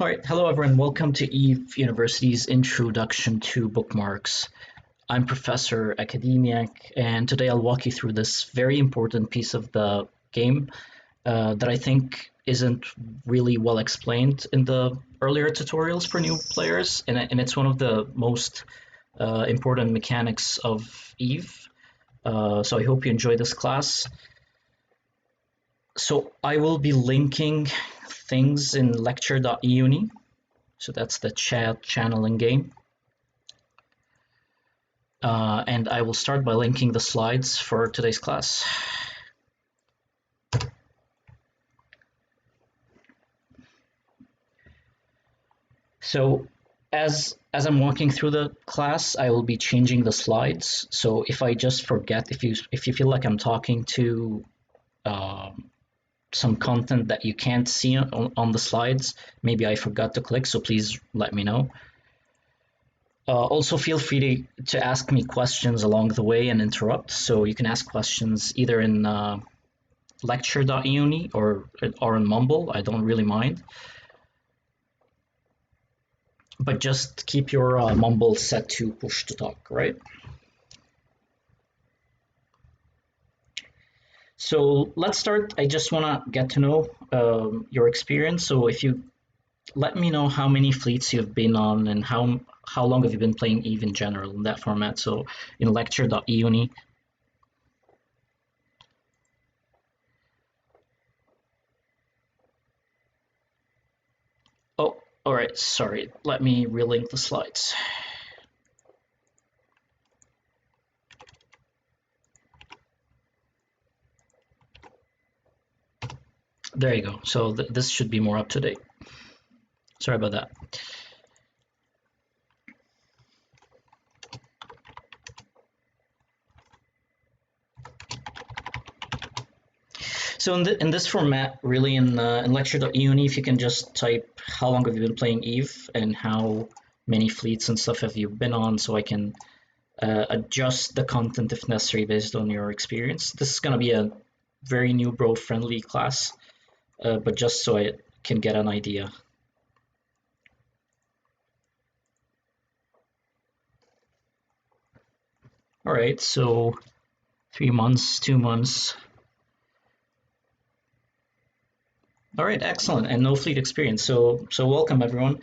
All right, hello everyone. Welcome to Eve University's Introduction to Bookmarks. I'm Professor Academiac, and today I'll walk you through this very important piece of the game that I think isn't really well explained in the earlier tutorials for new players, and it's one of the most important mechanics of Eve. So I hope you enjoy this class. So I will be linking things in lecture.euni. So that's the chat channeling game. And I will start by linking the slides for today's class. So as I'm walking through the class, I will be changing the slides. So if I just forget, if you feel like I'm talking to some content that you can't see on the slides, maybe I forgot to click, so please let me know. Also feel free to ask me questions along the way and interrupt. So you can ask questions either in lecture.euni or in Mumble. I don't really mind. But just keep your Mumble set to push to talk, right? So let's start. I just want to get to know your experience. So if you let me know how many fleets you've been on and how long have you been playing Eve in general in that format. So in lecture.euni. Oh, all right. Sorry. Let me relink the slides. There you go. So this should be more up to date. Sorry about that. So in this format, really in lecture.euni, if you can just type how long have you been playing Eve and how many fleets and stuff have you been on, so I can adjust the content if necessary based on your experience. This is going to be a very new bro friendly class, but just so I can get an idea. All right, so 3 months, 2 months. All right, excellent, and no fleet experience. So welcome everyone.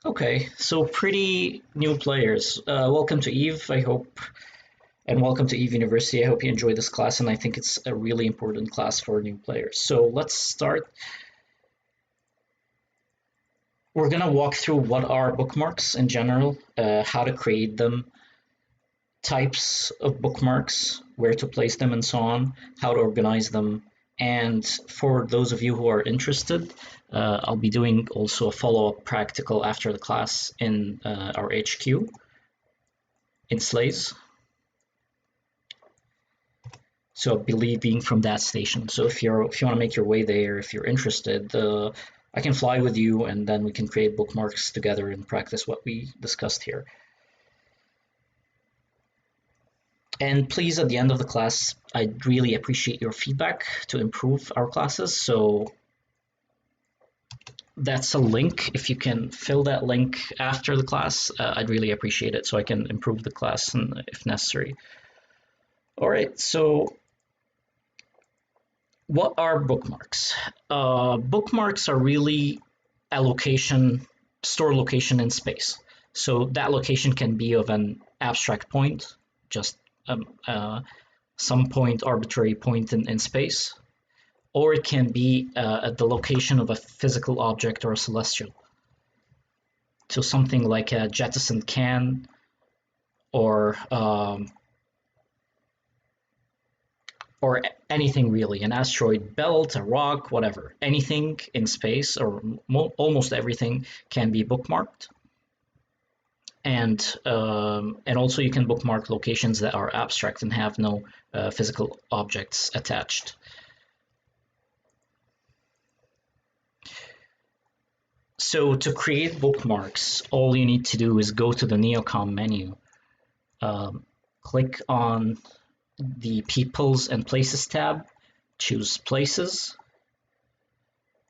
Okay, so pretty new players. Welcome to Eve, I hope, and welcome to Eve University. I hope you enjoy this class, and I think it's a really important class for new players. So let's start. We're gonna walk through what are bookmarks in general, how to create them, types of bookmarks, where to place them, and so on, how to organize them. And for those of you who are interested, I'll be doing also a follow-up practical after the class in our HQ in Slays. So I'll be leaving from that station. So if you want to make your way there, if you're interested, I can fly with you, and then we can create bookmarks together and practice what we discussed here. And please, at the end of the class, I'd really appreciate your feedback to improve our classes. So that's a link. If you can fill that link after the class, I'd really appreciate it so I can improve the class if necessary. All right, so what are bookmarks? Bookmarks are really a location, store location in space. So that location can be of an abstract point, just some point, arbitrary point in space, or it can be at the location of a physical object or a celestial. So something like a jettisoned can, or anything really, an asteroid belt, a rock, whatever. Anything in space, or almost everything, can be bookmarked. And also you can bookmark locations that are abstract and have no physical objects attached. So to create bookmarks, all you need to do is go to the Neocom menu, click on the Peoples and Places tab, choose Places,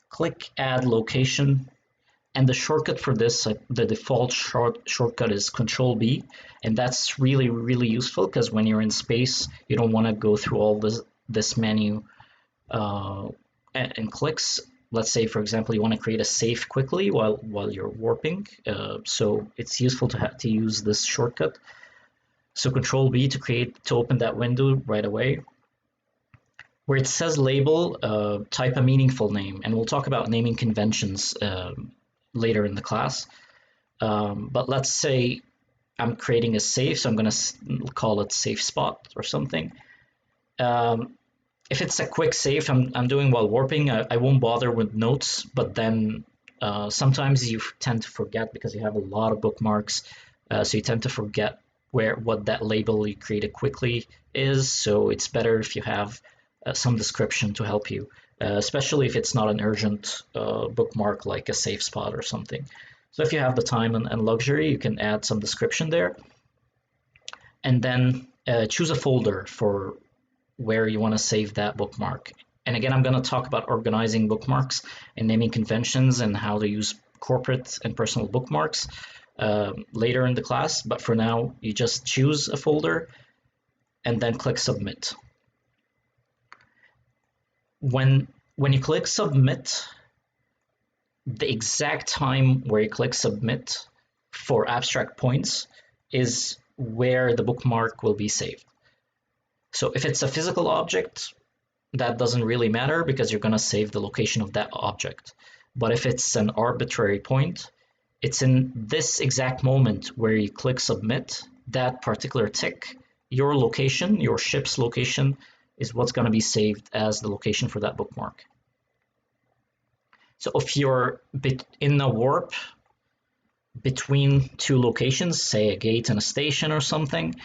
click Add Location, and the shortcut for this, the default shortcut is Control B, and that's really, really useful because when you're in space, you don't want to go through all this menu and clicks. Let's say, for example, you want to create a save quickly while you're warping, so it's useful to use this shortcut. So Control B to open that window right away. Where it says label, type a meaningful name, and we'll talk about naming conventions later in the class. But let's say I'm creating a save, so I'm going to call it safe spot or something. If it's a quick save I'm doing while warping, I won't bother with notes, but then sometimes you tend to forget because you have a lot of bookmarks, so you tend to forget what that label you created quickly is, so it's better if you have some description to help you, especially if it's not an urgent bookmark like a safe spot or something. So if you have the time and luxury, you can add some description there. And then choose a folder for where you want to save that bookmark. And again, I'm going to talk about organizing bookmarks and naming conventions and how to use corporate and personal bookmarks later in the class. But for now, you just choose a folder and then click Submit. When you click Submit, the exact time where you click Submit for abstract points is where the bookmark will be saved. So if it's a physical object, that doesn't really matter because you're going to save the location of that object. But if it's an arbitrary point, it's in this exact moment where you click Submit, that particular tick, your location, your ship's location, is what's going to be saved as the location for that bookmark. So if you're in a warp between two locations, say a gate and a station or something,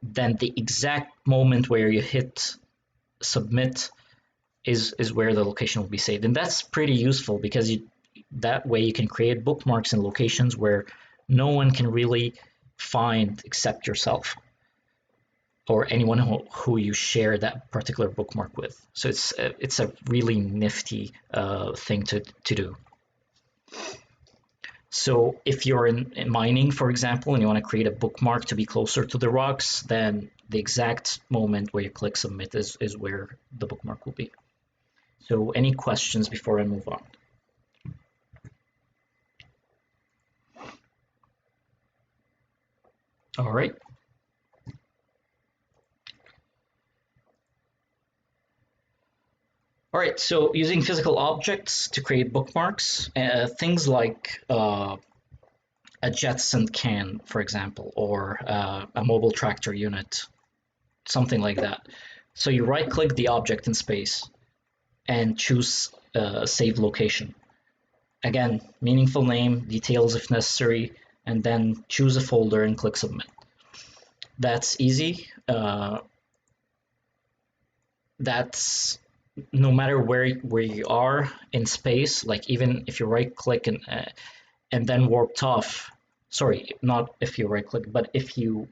then the exact moment where you hit Submit is where the location will be saved. And that's pretty useful because that way you can create bookmarks in locations where no one can really find except yourself or anyone who you share that particular bookmark with. So it's a really nifty thing to do. So if you're in mining, for example, and you want to create a bookmark to be closer to the rocks, then the exact moment where you click Submit is where the bookmark will be. So any questions before I move on? All right. All right, so using physical objects to create bookmarks, things like a Jetson can, for example, or a mobile tractor unit, something like that. So you right-click the object in space and choose Save Location. Again, meaningful name, details if necessary, and then choose a folder and click Submit. That's easy. That's no matter where you are in space, like even if you right click and then warped off, sorry, not if you right click, but if you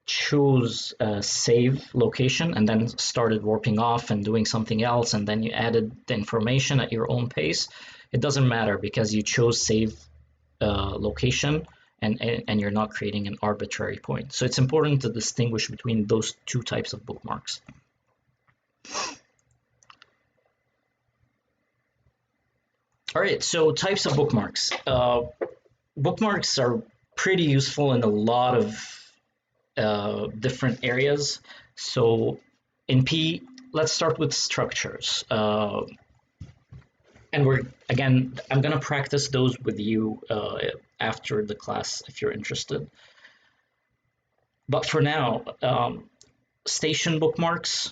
choose save location and then started warping off and doing something else and then you added the information at your own pace, it doesn't matter because you chose save location and you're not creating an arbitrary point. So it's important to distinguish between those two types of bookmarks. All right, so types of bookmarks. Bookmarks are pretty useful in a lot of different areas. So in P, let's start with structures. And I'm gonna practice those with you after the class if you're interested. But for now, station bookmarks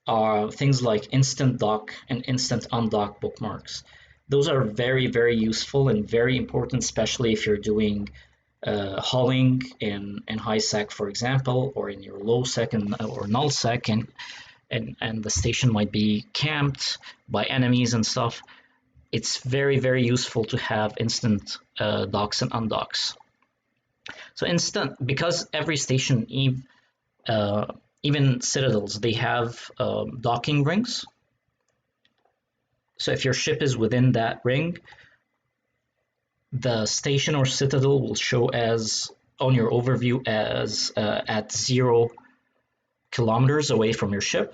are things like instant dock and instant undock bookmarks. Those are very, very useful and very important, especially if you're doing hauling in high sec, for example, or in your low sec or null sec, and the station might be camped by enemies and stuff. It's very, very useful to have instant docks and undocks. So because every station, even citadels, they have docking rings. So if your ship is within that ring, the station or citadel will show as on your overview as at 0 kilometers away from your ship.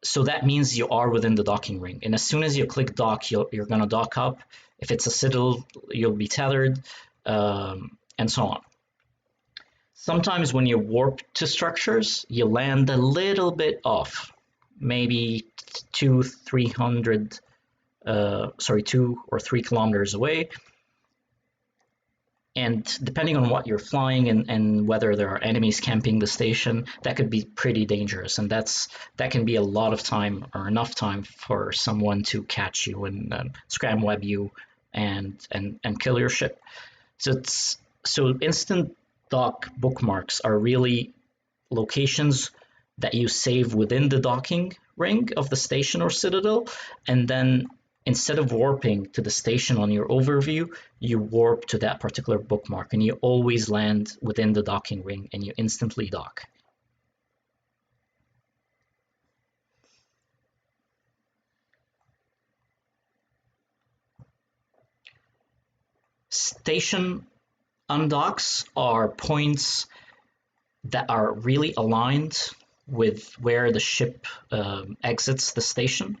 So that means you are within the docking ring. And as soon as you click dock, you're going to dock up. If it's a citadel, you'll be tethered, and so on. Sometimes when you warp to structures, you land a little bit off, maybe 2 or 3 kilometers away. And depending on what you're flying and whether there are enemies camping the station, that could be pretty dangerous. And that can be a lot of time or enough time for someone to catch you and scram web you and kill your ship. So instant dock bookmarks are really locations that you save within the docking ring of the station or citadel, and then instead of warping to the station on your overview, you warp to that particular bookmark, and you always land within the docking ring and you instantly dock. Station undocks are points that are really aligned with where the ship exits the station.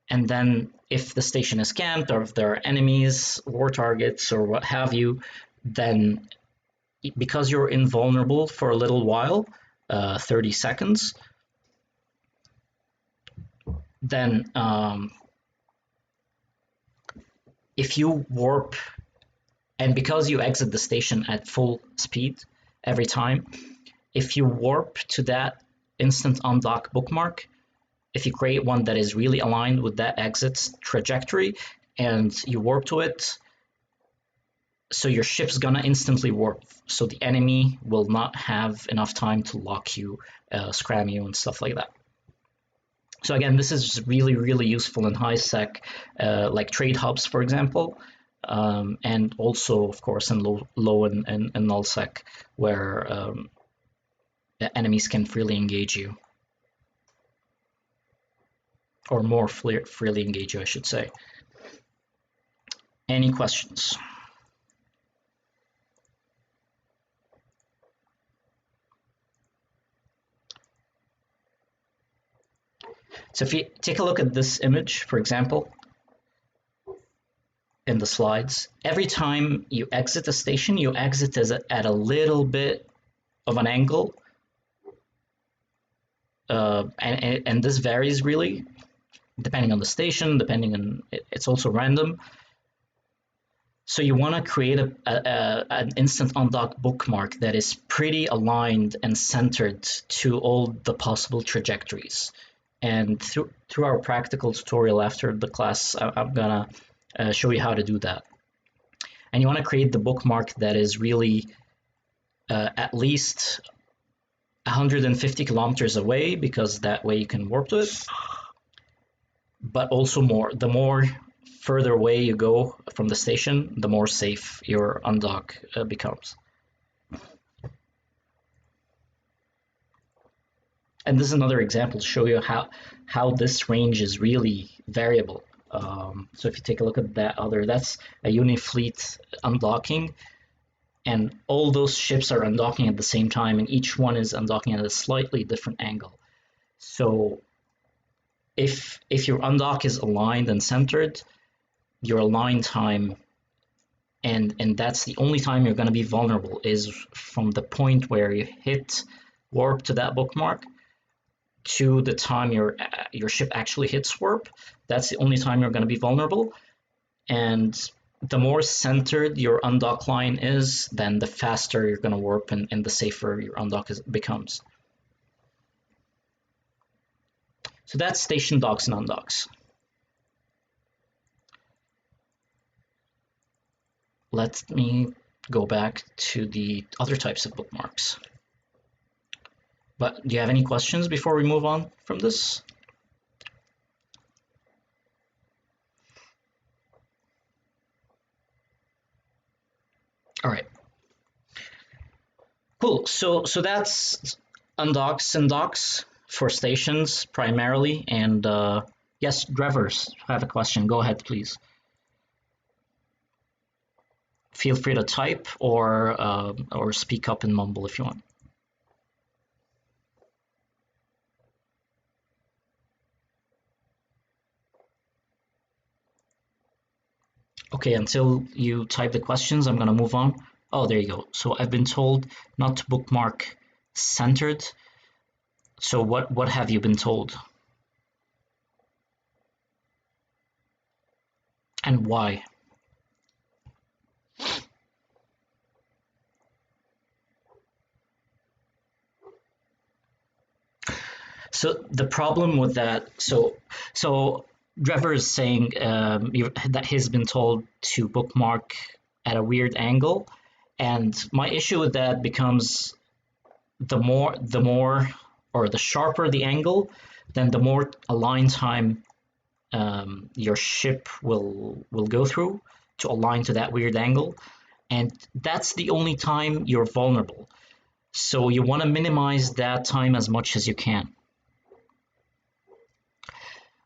And then if the station is camped or if there are enemies, war targets, or what have you, then because you're invulnerable for a little while, 30 seconds, then if you warp, and because you exit the station at full speed every time, if you warp to that instant undock bookmark, if you create one that is really aligned with that exit trajectory and you warp to it, so your ship's gonna instantly warp, so the enemy will not have enough time to lock you, scram you, and stuff like that. So again, this is really, really useful in high sec, like trade hubs, for example, and also, of course, in low and null sec, where enemies can freely engage you. Or more freely engage you, I should say. Any questions? So if you take a look at this image, for example, in the slides, every time you exit a station, you exit at a little bit of an angle, and this varies really, depending on the station, it's also random. So you want to create an instant undock bookmark that is pretty aligned and centered to all the possible trajectories. And through our practical tutorial after the class, I'm gonna show you how to do that. And you want to create the bookmark that is really at least 150 kilometers away, because that way you can warp to it. But also the more further away you go from the station, the more safe your undock becomes. And this is another example to show you how this range is really variable. So if you take a look at that's a Unifleet undocking, and all those ships are undocking at the same time, and each one is undocking at a slightly different angle. So if your undock is aligned and centered, your align time, and that's the only time you're going to be vulnerable, is from the point where you hit warp to that bookmark to the time your ship actually hits warp. That's the only time you're going to be vulnerable. And the more centered your undock line is, then the faster you're going to warp, and the safer your undock becomes. So that's station docks and undocks. Let me go back to the other types of bookmarks. But do you have any questions before we move on from this? All right. Cool. So that's undocks and docks. for stations primarily. And yes, Drevers, have a question. Go ahead, please. Feel free to type or speak up and mumble if you want. Okay, until you type the questions, I'm going to move on. Oh, there you go. So I've been told not to bookmark centered. So what have you been told? And why? So the problem with that, so Trevor is saying that he's been told to bookmark at a weird angle, and my issue with that becomes the more or the sharper the angle, then the more align time your ship will go through to align to that weird angle, and that's the only time you're vulnerable. So you want to minimize that time as much as you can.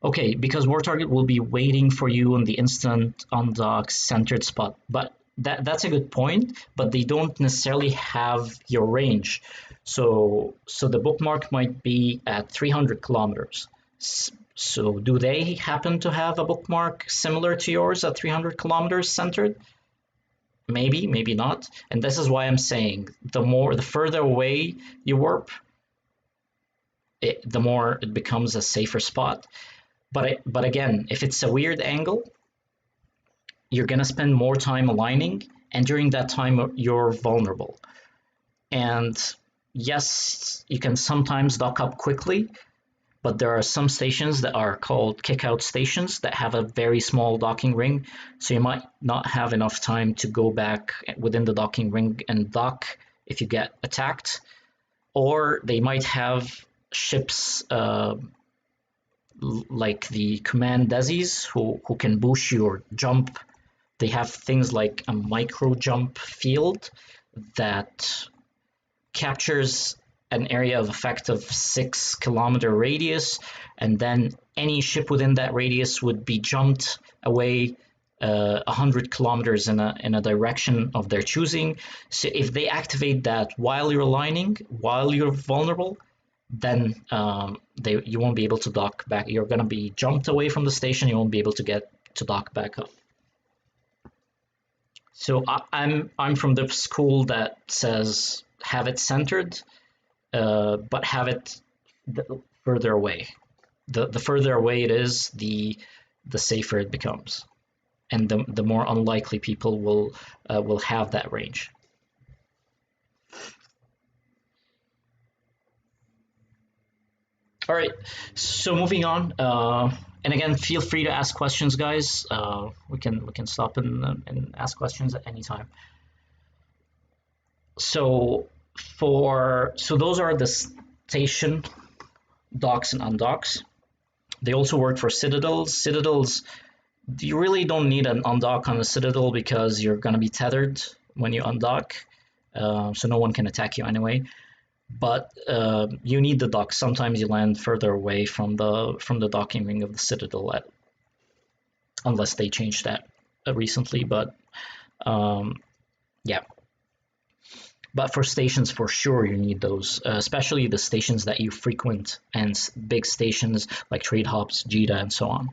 Okay, because War Target will be waiting for you on the instant undocks centered spot. But that's a good point, but they don't necessarily have your range. So the bookmark might be at 300 kilometers. So do they happen to have a bookmark similar to yours at 300 kilometers centered? Maybe, maybe not. And this is why I'm saying the further away you warp, the more it becomes a safer spot. But again, if it's a weird angle, you're gonna spend more time aligning, and during that time you're vulnerable. And yes, you can sometimes dock up quickly, but there are some stations that are called kick-out stations that have a very small docking ring, so you might not have enough time to go back within the docking ring and dock if you get attacked. Or they might have ships like the command desis who can boost you or jump. They have things like a micro jump field that captures an area of effect of 6 kilometer radius, and then any ship within that radius would be jumped away 100 kilometers in a direction of their choosing. So if they activate that while you're aligning, while you're vulnerable, then you won't be able to dock back. You're going to be jumped away from the station. You won't be able to get to dock back up. So I'm from the school that says have it centered, but have it further away. The further away it is, the safer it becomes, and the more unlikely people will have that range. All right, so moving on, and again, feel free to ask questions, guys. We can stop and ask questions at any time. So those are the station docks and undocks. They also work for citadels. Citadels, you really don't need an undock on a citadel because you're going to be tethered when you undock, so no one can attack you anyway. But you need the dock. Sometimes you land further away from the docking ring of the citadel, unless they changed that recently. But yeah. But for stations, for sure, you need those, especially the stations that you frequent, and big stations like trade hubs, JITA, and so on.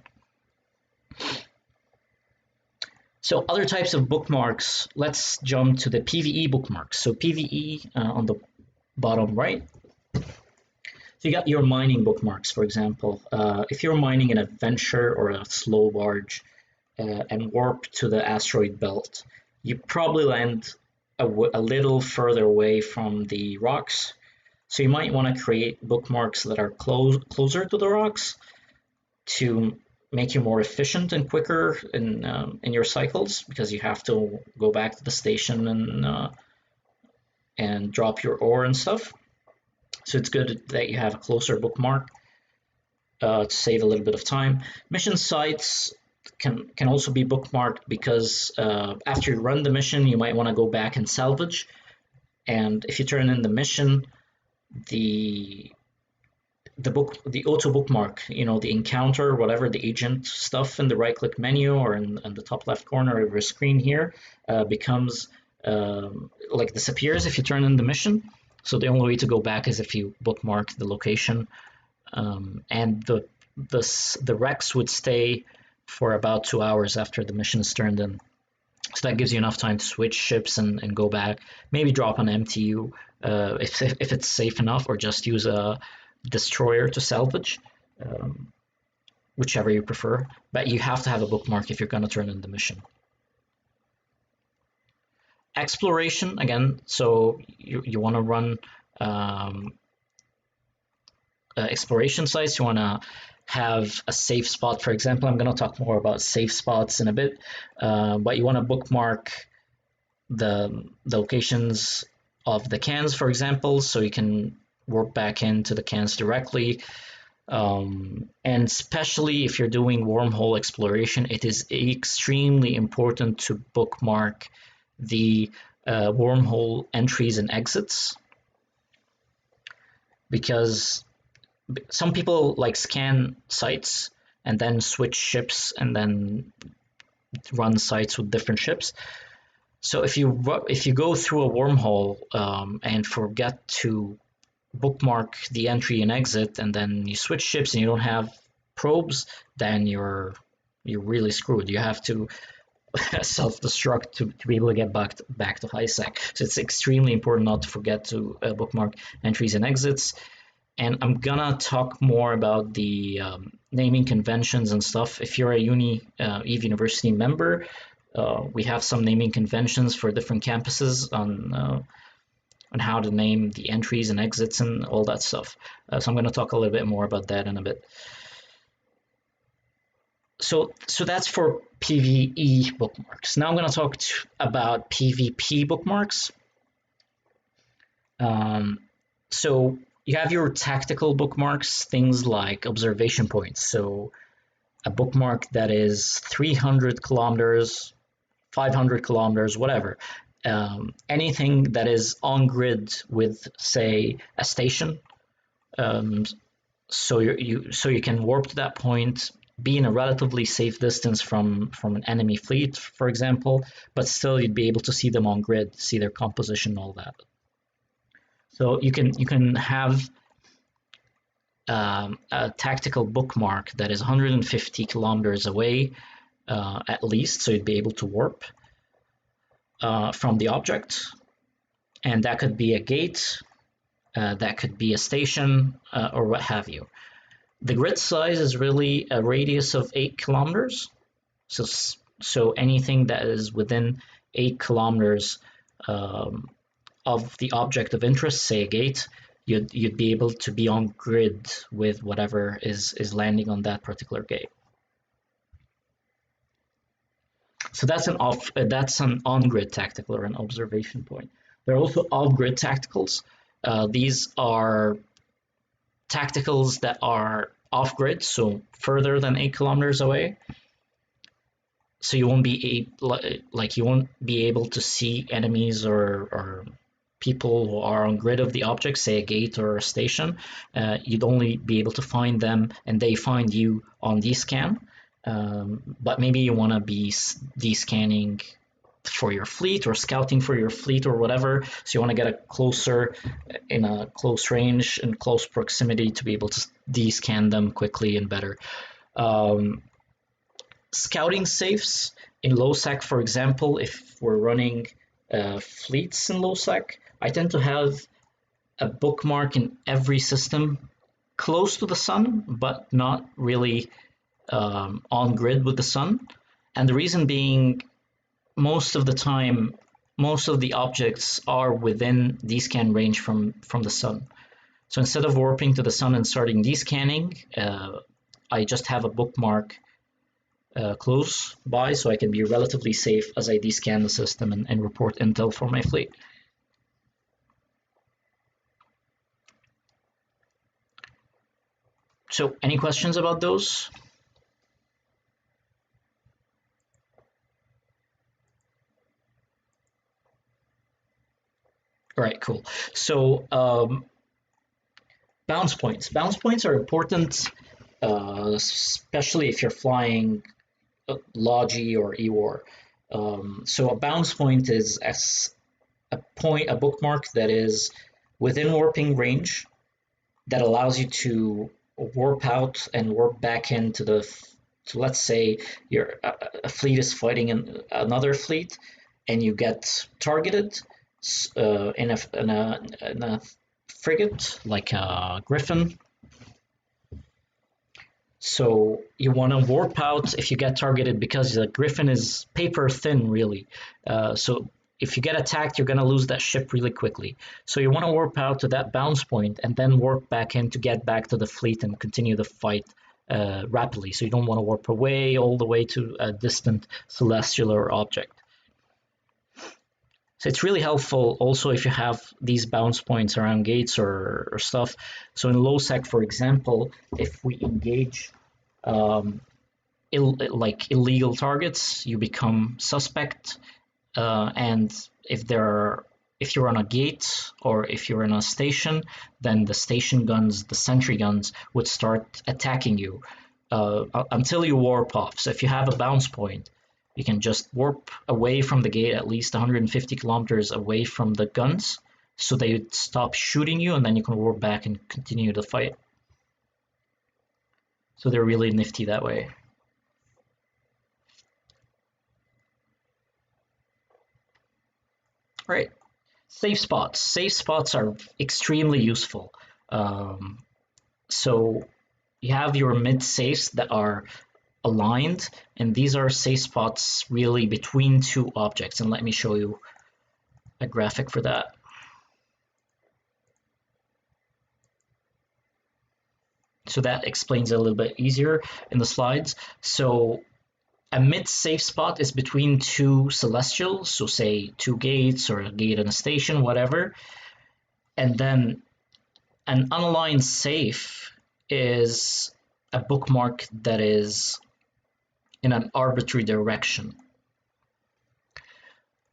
So other types of bookmarks, let's jump to the PvE bookmarks. So PvE on the bottom right. So you got your mining bookmarks, for example. If you're mining an adventure or a slow barge and warp to the asteroid belt, you probably land a little further away from the rocks. So you might want to create bookmarks that are closer to the rocks to make you more efficient and quicker in your cycles, because you have to go back to the station and drop your ore and stuff. So it's good that you have a closer bookmark to save a little bit of time. Mission sites can also be bookmarked because after you run the mission, you might want to go back and salvage. And if you turn in the mission, the auto bookmark, the encounter, whatever the agent stuff in the right click menu or in the top left corner of your screen here, becomes like disappears if you turn in the mission. So the only way to go back is if you bookmark the location, and the Rex would stay for about 2 hours after the mission is turned in. So that gives you enough time to switch ships and go back, maybe drop an MTU if it's safe enough, or just use a destroyer to salvage, whichever you prefer. But you have to have a bookmark if you're going to turn in the mission. Exploration, again, so you want to run exploration sites. You want to have a safe spot. For example, I'm going to talk more about safe spots in a bit, but you want to bookmark the locations of the cans, for example, so you can warp back into the cans directly. And especially if you're doing wormhole exploration, it is extremely important to bookmark the wormhole entries and exits, because some people like scan sites and then switch ships and then run sites with different ships. So if you go through a wormhole and forget to bookmark the entry and exit, and then you switch ships and you don't have probes, then you're really screwed. You have to self-destruct to be able to get back to high sec. So it's extremely important not to forget to bookmark entries and exits. And I'm gonna talk more about the naming conventions and stuff. If you're a Eve University member, we have some naming conventions for different campuses on how to name the entries and exits and all that stuff. So I'm going to talk a little bit more about that in a bit. So that's for PvE bookmarks. Now I'm going to talk about PvP bookmarks. So you have your tactical bookmarks, things like observation points. So a bookmark that is 300 kilometers, 500 kilometers, whatever. Anything that is on grid with, say, a station, so you can warp to that point, be in a relatively safe distance from an enemy fleet, for example, but still you'd be able to see them on grid, see their composition, all that. So you can have a tactical bookmark that is 150 kilometers away at least, so you'd be able to warp from the object, and that could be a gate, that could be a station, or what have you. The grid size is really a radius of 8 kilometers, so anything that is within 8 kilometers of the object of interest, say a gate, you'd be able to be on grid with whatever is landing on that particular gate. So that's an on-grid tactical, or an observation point. There are also off-grid tacticals. These are tacticals that are off-grid, so further than 8 kilometers away. So you won't be able to see enemies or people who are on grid of the object, say a gate or a station. You'd only be able to find them, and they find you on descan. But maybe you want to be descanning for your fleet or scouting for your fleet or whatever, so you want to get in a close range and close proximity to be able to descan them quickly and better. Scouting safes in low sec, for example, if we're running fleets in low sec, I tend to have a bookmark in every system close to the sun, but not really on grid with the sun. And the reason being, most of the time, most of the objects are within descan range from the sun. So instead of warping to the sun and starting descanning, I just have a bookmark close by, so I can be relatively safe as I descan the system and report intel for my fleet. So any questions about those? All right, cool. So Bounce points. Bounce points are important, especially if you're flying Logi or Ewar. So a bounce point is a bookmark that is within warping range that allows you to warp out and warp back into so let's say a fleet is fighting another fleet, and you get targeted in a frigate like a Griffin. So you want to warp out if you get targeted, because the Griffin is paper thin, really. So if you get attacked, you're going to lose that ship really quickly. So you want to warp out to that bounce point and then warp back in to get back to the fleet and continue the fight rapidly. So you don't want to warp away all the way to a distant celestial or object. So it's really helpful also if you have these bounce points around gates or stuff. So in low sec, for example, if we engage like illegal targets, you become suspect. And if you're on a gate or if you're in a station, then the station guns, the sentry guns, would start attacking you until you warp off. So if you have a bounce point, you can just warp away from the gate at least 150 kilometers away from the guns, so they would stop shooting you, and then you can warp back and continue the fight. So they're really nifty that way. Right. Safe spots. Safe spots are extremely useful. So you have your mid safes that are aligned, and these are safe spots really between two objects. And let me show you a graphic for that. So that explains it a little bit easier in the slides. So a mid safe spot is between two celestials, so say two gates or a gate and a station, whatever. And then an unaligned safe is a bookmark that is in an arbitrary direction.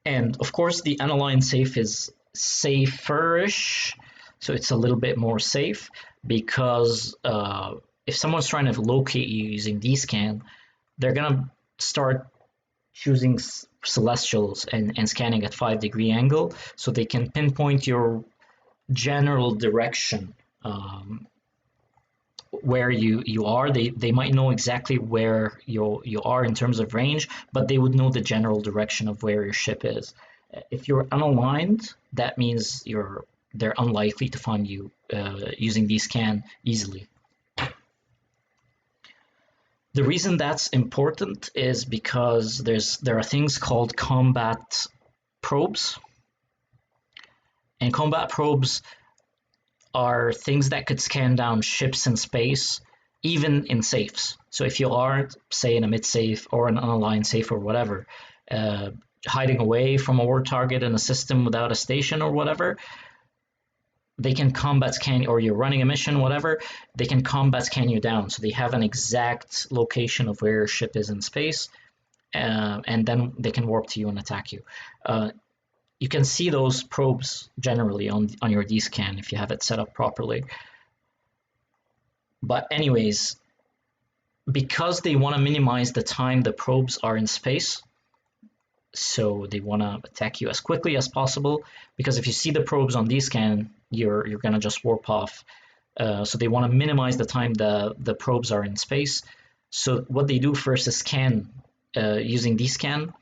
And of course, the unaligned safe is safer-ish, so it's a little bit more safe, because if someone's trying to locate you using DScan, they're gonna start choosing celestials and scanning at 5-degree angle, so they can pinpoint your general direction, where you are. They might know exactly where you are in terms of range, but they would know the general direction of where your ship is. If you're unaligned, that means they're unlikely to find you using DScan easily. The reason that's important is because there are things called combat probes, and combat probes are things that could scan down ships in space, even in safes. So if you are, say, in a mid-safe or an unaligned safe or whatever, hiding away from a war target in a system without a station or whatever, they can combat scan, or you're running a mission, whatever, they can combat scan you down. So they have an exact location of where your ship is in space, and then they can warp to you and attack you. You can see those probes generally on your DScan if you have it set up properly. But anyways, because they want to minimize the time the probes are in space, so they want to attack you as quickly as possible, because if you see the probes on DScan, you're going to just warp off. So they want to minimize the time the probes are in space. So what they do first is scan using DScan,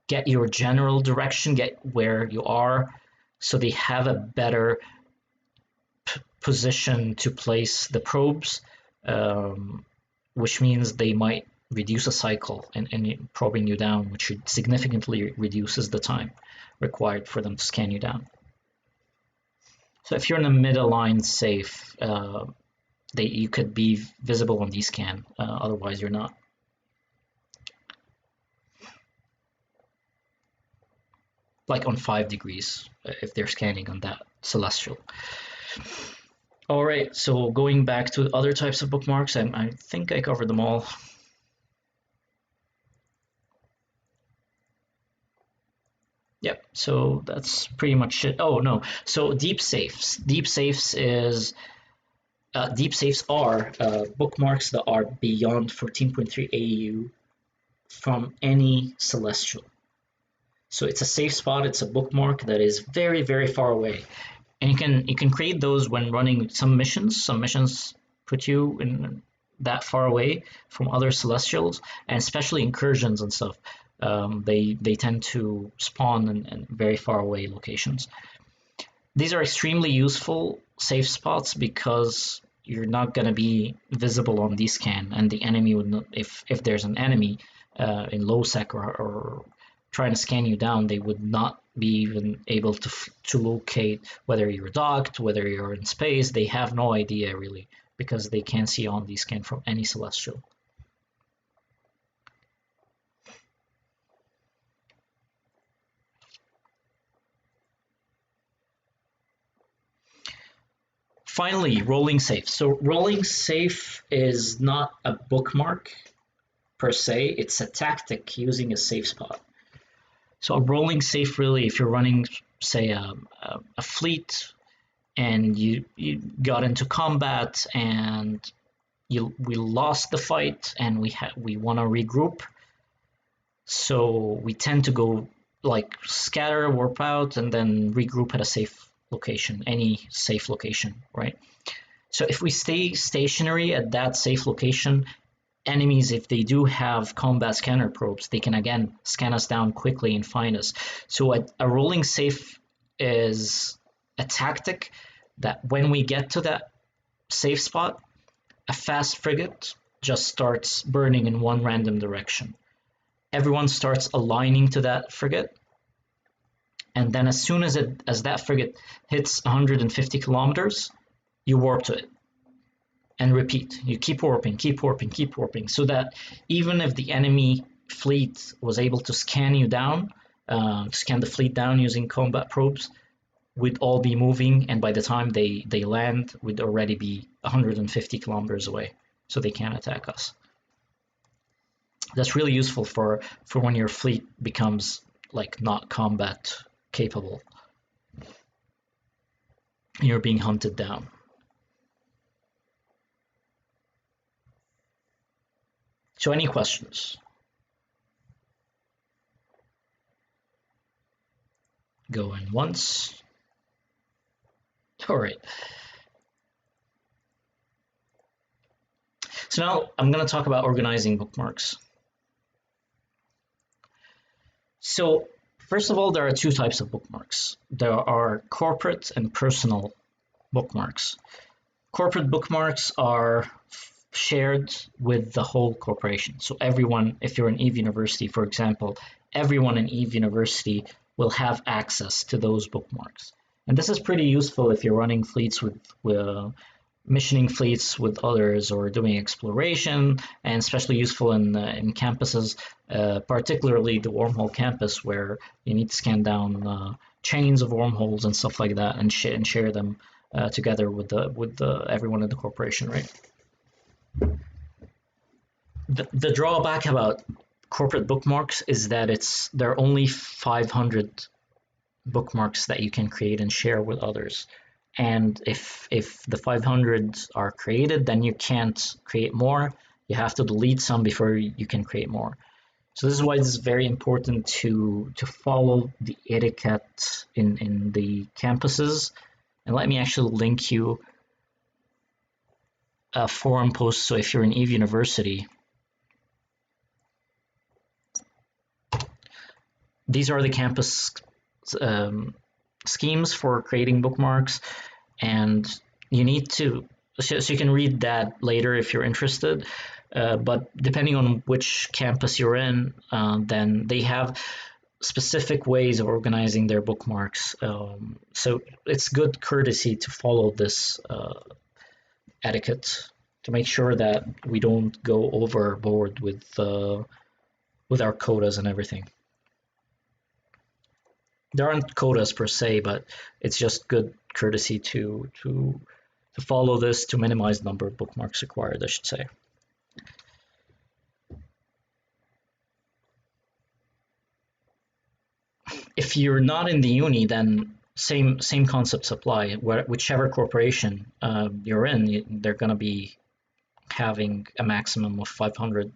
get your general direction, get where you are, so they have a better position to place the probes, which means they might reduce a cycle and probing you down, which significantly reduces the time required for them to scan you down. So if you're in a mid-aligned safe, you could be visible on DScan, otherwise you're not. Like on 5 degrees, if they're scanning on that celestial. All right, so going back to other types of bookmarks, I think I covered them all. Yep, so that's pretty much it. Oh no, so deep safes. Deep safes is deep safes are bookmarks that are beyond 14.3 AU from any celestial. So it's a safe spot. It's a bookmark that is very, very far away, and you can create those when running some missions. Some missions put you in that far away from other celestials, and especially incursions and stuff. They tend to spawn in very far away locations. These are extremely useful safe spots because you're not going to be visible on D-scan, and the enemy would not, if there's an enemy in low sec or trying to scan you down, they would not be even able to locate whether you're docked, whether you're in space. They have no idea really because they can't see on D-scan from any celestial. Finally, rolling safe. So rolling safe is not a bookmark per se, it's a tactic using a safe spot. So a rolling safe really, if you're running, say, a fleet and you got into combat and we lost the fight and we want to regroup, so we tend to go like scatter, warp out, and then regroup at a safe location, any safe location, right? So if we stay stationary at that safe location, enemies, if they do have combat scanner probes, they can again scan us down quickly and find us. So a rolling safe is a tactic that when we get to that safe spot, a fast frigate just starts burning in one random direction. Everyone starts aligning to that frigate, and then as soon as that frigate hits 150 kilometers, you warp to it and repeat. You keep warping, keep warping, keep warping, so that even if the enemy fleet was able to scan you down, scan the fleet down using combat probes, we'd all be moving, and by the time they land, we'd already be 150 kilometers away, so they can't attack us. That's really useful for when your fleet becomes like not combat capable. You're being hunted down. So any questions? Going once. All right. So now I'm going to talk about organizing bookmarks. So first of all, there are two types of bookmarks. There are corporate and personal bookmarks. Corporate bookmarks are shared with the whole corporation. So everyone, if you're in Eve University, for example, everyone in Eve University will have access to those bookmarks. And this is pretty useful if you're running fleets with missioning fleets with others or doing exploration, and especially useful in campuses, particularly the Wormhole campus, where you need to scan down chains of wormholes and stuff like that, and share them together with everyone in the corporation, right? The drawback about corporate bookmarks is that there are only 500 bookmarks that you can create and share with others. And if the 500 are created, then you can't create more. You have to delete some before you can create more. So this is why it's very important to follow the etiquette in the campuses. And let me actually link you a forum post. So if you're in Eve University, these are the campus schemes for creating bookmarks, and you need to, so you can read that later if you're interested, but depending on which campus you're in, then they have specific ways of organizing their bookmarks, so it's good courtesy to follow this etiquette to make sure that we don't go overboard with our quotas and everything. There aren't quotas per se, but it's just good courtesy to follow this to minimize the number of bookmarks required, I should say. If you're not in the uni, then same concepts apply. Whichever corporation you're in, they're going to be having a maximum of 500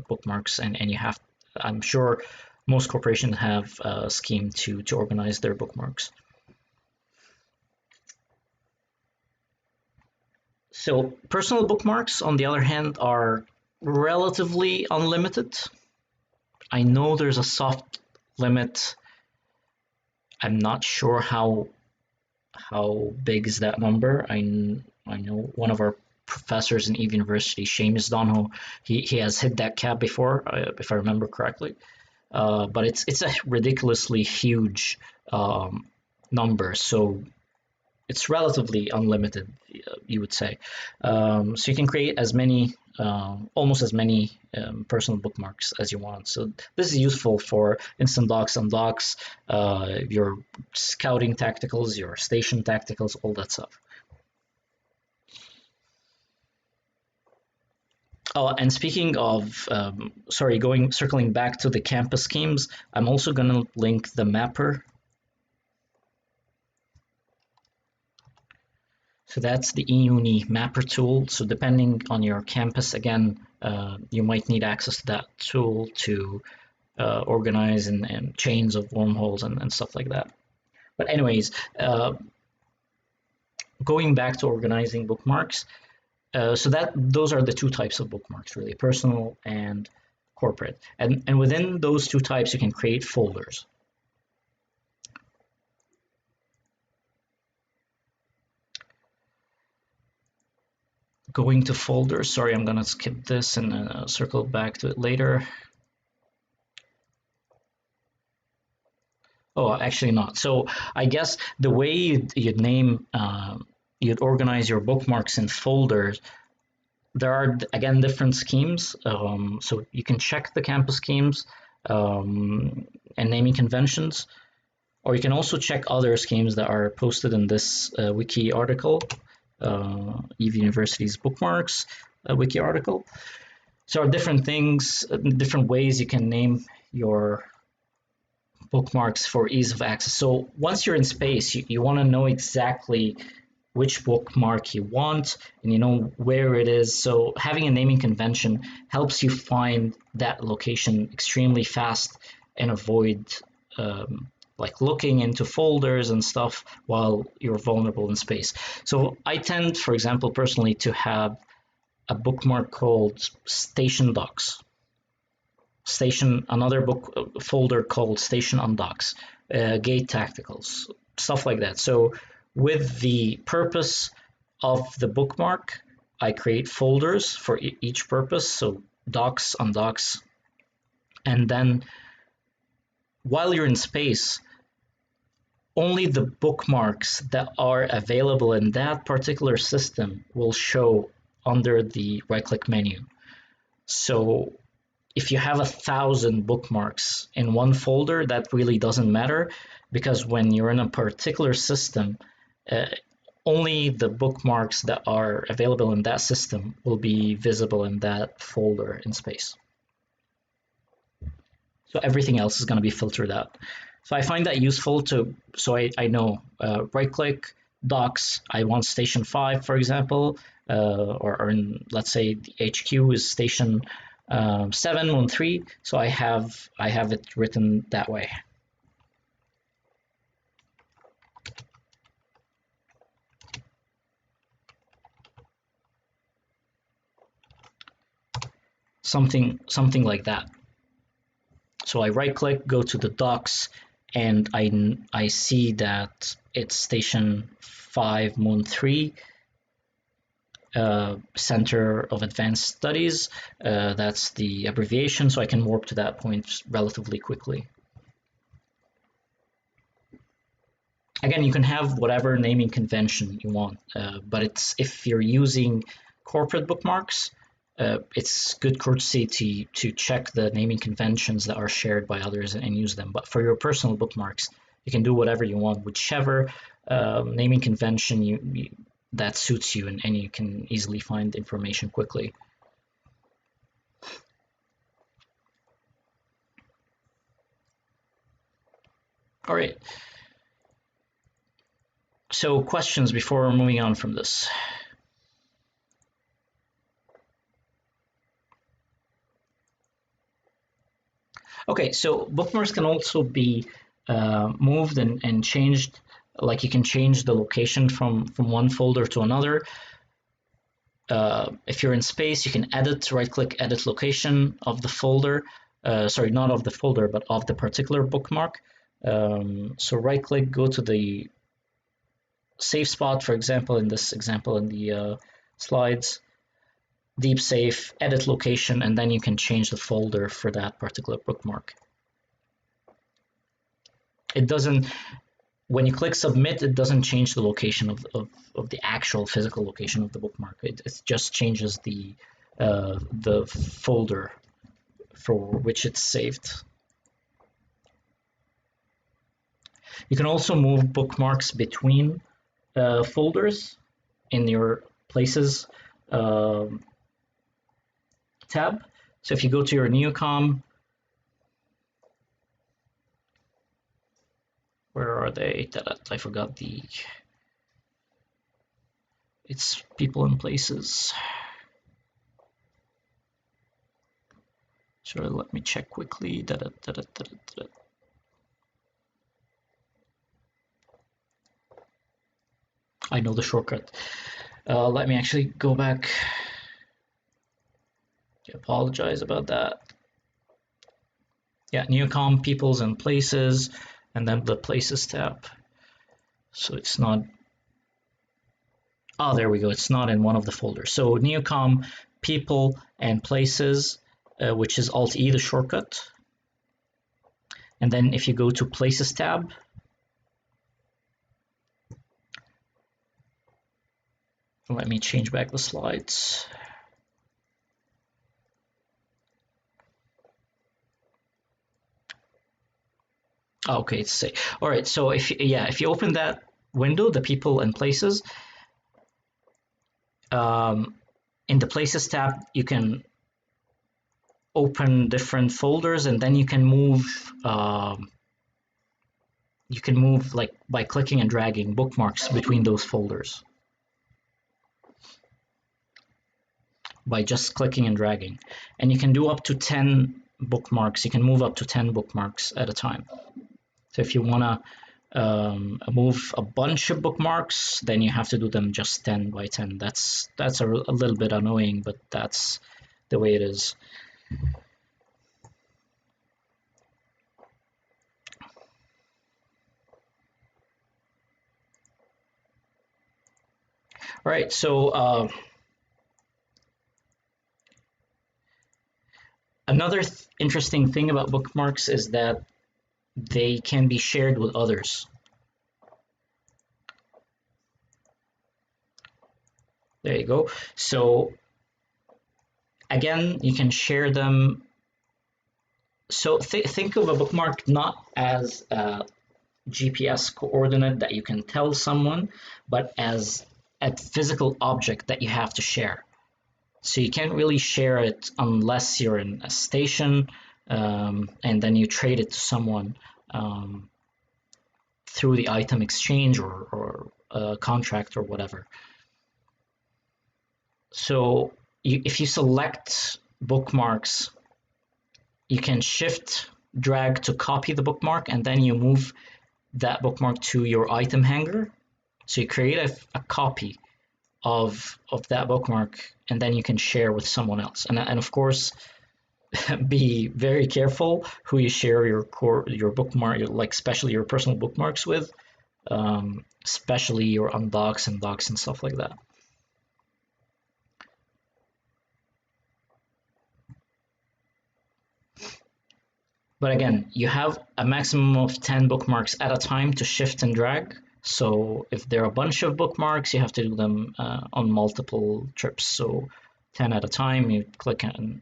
bookmarks, and you have, I'm sure most corporations have a scheme to organize their bookmarks. So personal bookmarks, on the other hand, are relatively unlimited. I know there's a soft limit. I'm not sure how big is that number. I know one of our professors in Eve University, Seamus Donohoe, he has hit that cap before, if I remember correctly. But it's a ridiculously huge number, so it's relatively unlimited, you would say. So you can create as many, almost as many personal bookmarks as you want. So this is useful for instant docs, undocks, your scouting tacticals, your station tacticals, all that stuff. Oh, and speaking of, circling back to the campus schemes, I'm also going to link the mapper. So that's the eUni mapper tool. So depending on your campus, again, you might need access to that tool to organize and chains of wormholes and stuff like that. But anyways, going back to organizing bookmarks, so those are the two types of bookmarks, really, personal and corporate. And within those two types, you can create folders. Going to folders, sorry, I'm gonna skip this and circle back to it later. Oh, actually not. So I guess the way you'd name, you'd organize your bookmarks in folders, there are, again, different schemes. So you can check the campus schemes and naming conventions, or you can also check other schemes that are posted in this wiki article. Eve University's Bookmarks wiki article. So different things, different ways you can name your bookmarks for ease of access. So once you're in space, you want to know exactly which bookmark you want, and you know where it is. So having a naming convention helps you find that location extremely fast and avoid like looking into folders and stuff while you're vulnerable in space. So I tend, for example, personally, to have a bookmark called Station Docs, another book folder called Station Undocks, Gate Tacticals, stuff like that. So with the purpose of the bookmark, I create folders for each purpose. So docs, undocks, and then while you're in space, only the bookmarks that are available in that particular system will show under the right-click menu. So if you have 1,000 bookmarks in one folder, that really doesn't matter, because when you're in a particular system, only the bookmarks that are available in that system will be visible in that folder in space. So everything else is going to be filtered out. So I find that useful so I know right click, docs, I want station 5, for example, or in, let's say the HQ is station 713, so I have it written that way. Something like that. So I right click, go to the docs, and I see that it's station 5 Moon 3, Center of Advanced Studies. That's the abbreviation, so I can warp to that point relatively quickly. Again, you can have whatever naming convention you want, but if you're using corporate bookmarks, it's good courtesy to check the naming conventions that are shared by others and use them. But for your personal bookmarks, you can do whatever you want, whichever naming convention that suits you, and you can easily find information quickly. All right. So questions before moving on from this? Okay, so bookmarks can also be moved and changed. Like you can change the location from one folder to another. If you're in space, you can edit, right-click, edit location of the folder. Sorry, not of the folder, but of the particular bookmark. So right-click, go to the save spot, for example, in this example in the slides, deep save, edit location, and then you can change the folder for that particular bookmark. It doesn't, when you click submit, it doesn't change the location of the actual physical location of the bookmark. It just changes the folder for which it's saved. You can also move bookmarks between folders in your places tab. So if you go to your Neocom, where are they? I forgot the, it's people and places. So let me check quickly. I know the shortcut. Let me actually go back. I apologize about that. Yeah, Neocom, peoples and places, and then the places tab. So it's not, oh, there we go. It's not in one of the folders. So Neocom, people and places, which is Alt E, the shortcut. And then if you go to places tab, let me change back the slides. Okay, it's safe. All right, so if you open that window, the people and places, in the places tab, you can open different folders, and then you can move like by clicking and dragging bookmarks between those folders by just clicking and dragging, and you can do up to 10 bookmarks. You can move up to 10 bookmarks at a time. So if you want to move a bunch of bookmarks, then you have to do them just 10 by 10. That's a little bit annoying, but that's the way it is. All right, so another interesting thing about bookmarks is that they can be shared with others. There you go. So again, you can share them. So think of a bookmark not as a GPS coordinate that you can tell someone, but as a physical object that you have to share. So you can't really share it unless you're in a station, and then you trade it to someone through the item exchange or a contract or whatever. So if you select bookmarks, you can shift drag to copy the bookmark, and then you move that bookmark to your item hanger. So you create a copy of that bookmark, and then you can share with someone else. And of course, be very careful who you share your bookmark, like especially your personal bookmarks with, especially your Undocks and Docks and stuff like that. But again, you have a maximum of 10 bookmarks at a time to shift and drag. So if there are a bunch of bookmarks, you have to do them on multiple trips. So 10 at a time, you click and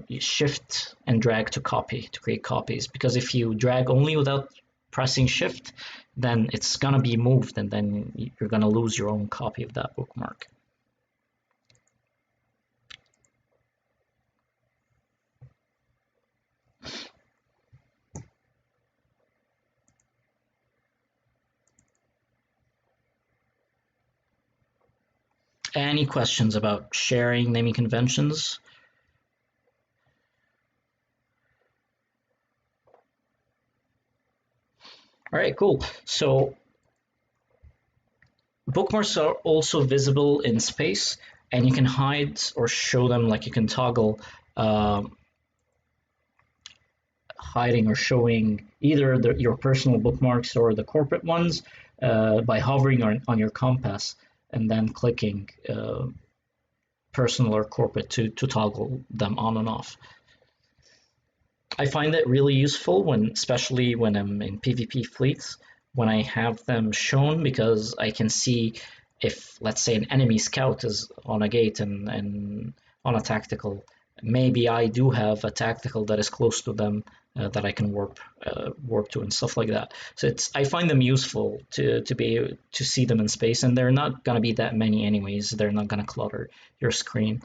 you shift and drag to copy, to create copies. Because if you drag only without pressing shift, then it's gonna be moved, and then you're gonna lose your own copy of that bookmark. Any questions about sharing naming conventions? All right, cool. So bookmarks are also visible in space, and you can hide or show them, like you can toggle hiding or showing either your personal bookmarks or the corporate ones by hovering on your compass and then clicking personal or corporate to toggle them on and off. I find it really useful when, especially when I'm in PvP fleets, when I have them shown, because I can see if, let's say, an enemy scout is on a gate and on a tactical, maybe I do have a tactical that is close to them that I can warp to and stuff like that. So I find them useful to be to see them in space, and they're not gonna be that many anyways. They're not gonna clutter your screen.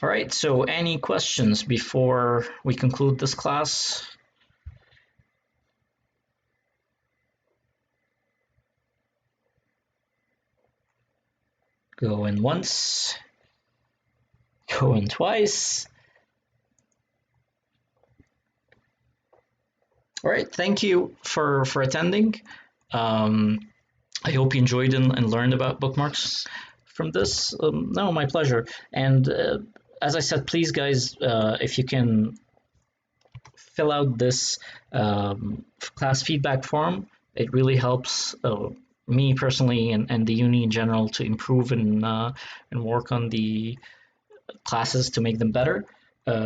All right, so any questions before we conclude this class? Going once, going twice. All right, thank you for attending. I hope you enjoyed and learned about bookmarks from this. No, my pleasure. And as I said, please, guys, if you can fill out this class feedback form, it really helps me personally and the uni in general to improve and work on the classes to make them better.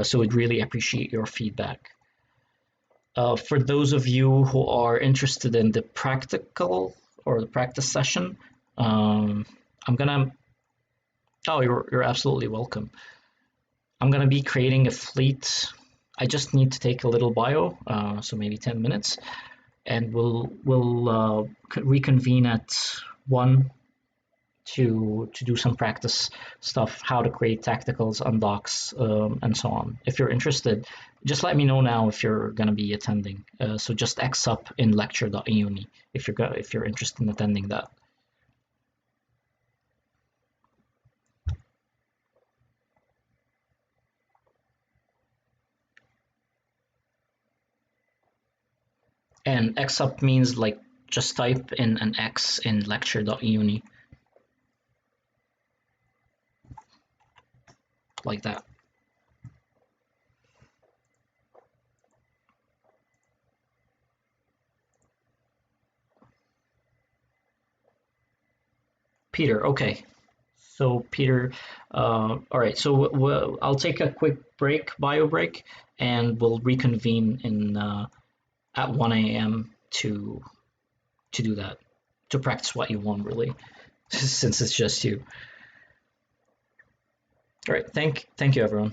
So we'd really appreciate your feedback. For those of you who are interested in the practical or the practice session, I'm gonna. Oh, you're absolutely welcome. I'm gonna be creating a fleet. I just need to take a little bio, so maybe 10 minutes, and we'll reconvene at 1 to do some practice stuff, how to create tacticals, undocks, and so on. If you're interested, just let me know now if you're going to be attending. So just X up in lecture.uni if you're interested in attending that. And X up means like just type in an X in lecture.uni like that. Peter, okay. So Peter, all right. So I'll take a quick break, bio break, and we'll reconvene in at 1 a.m. to do that, to practice what you want, really, since it's just you. All right. Thank you, everyone.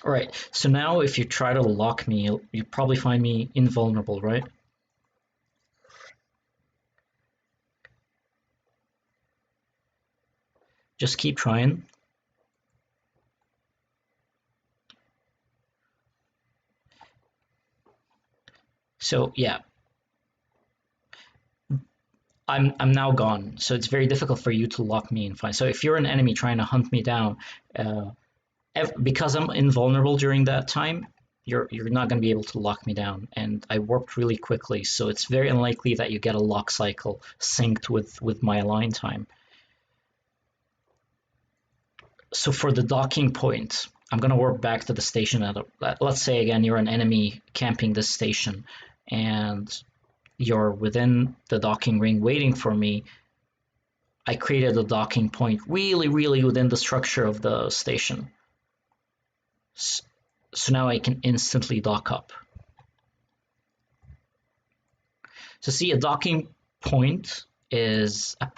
All right, so now if you try to lock me, you probably find me invulnerable, right? Just keep trying. So yeah, I'm now gone. So it's very difficult for you to lock me in. Fine. So if you're an enemy trying to hunt me down, uh, because I'm invulnerable during that time, you're not going to be able to lock me down. And I warped really quickly, so it's very unlikely that you get a lock cycle synced with my align time. So for the docking point, I'm going to warp back to the station. Let's say again you're an enemy camping this station, and you're within the docking ring waiting for me. I created a docking point really within the structure of the station. So now I can instantly dock up. So see, a docking point is a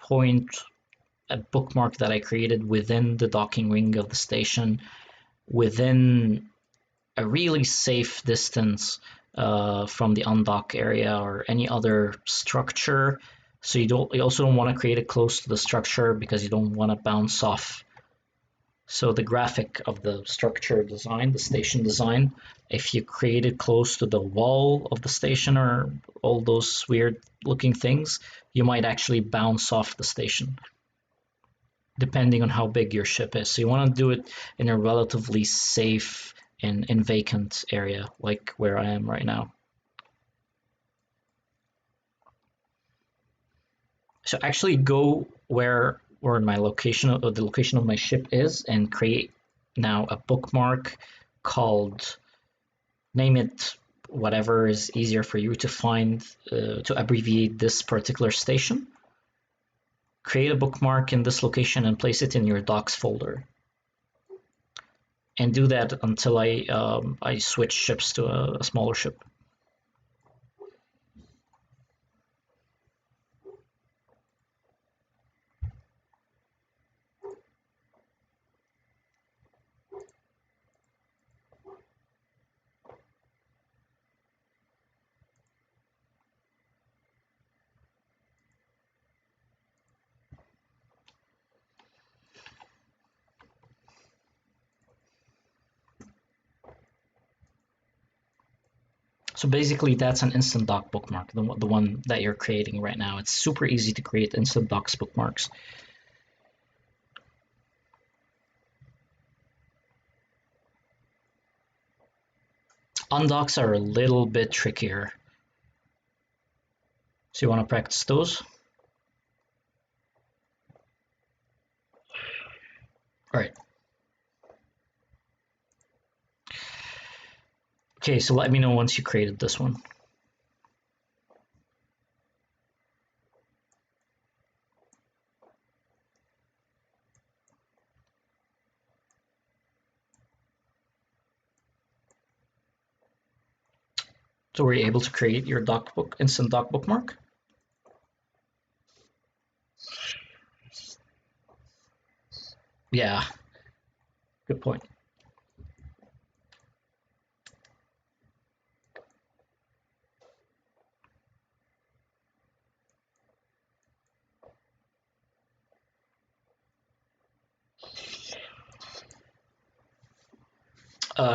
bookmark that I created within the docking ring of the station, within a really safe distance from the undock area or any other structure. So you also don't want to create it close to the structure because you don't want to bounce off. So the graphic of the structure design, the station design, if you create it close to the wall of the station or all those weird looking things, you might actually bounce off the station depending on how big your ship is. So you want to do it in a relatively safe and vacant area like where I am right now. So actually go where my location or the location of my ship is and create now a bookmark called, name it whatever is easier for you to find, to abbreviate this particular station. Create a bookmark in this location and place it in your docs folder. And do that until I switch ships to a smaller ship. So basically that's an instant doc bookmark, the one that you're creating right now. It's super easy to create instant docs bookmarks. Undocks are a little bit trickier. So you want to practice those? All right. Okay, so let me know once you created this one. So were you able to create your instant doc bookmark? Yeah, good point.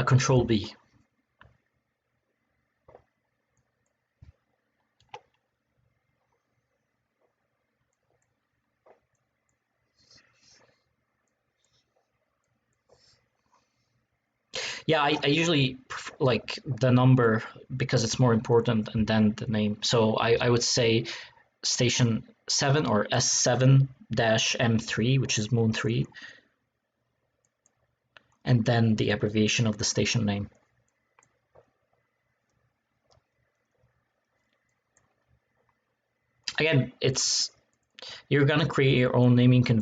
Control B. Yeah, I usually like the number because it's more important and then the name. So I would say station 7 or S7-M3, which is Moon 3, and then the abbreviation of the station name. Again, you're gonna create your own naming convention.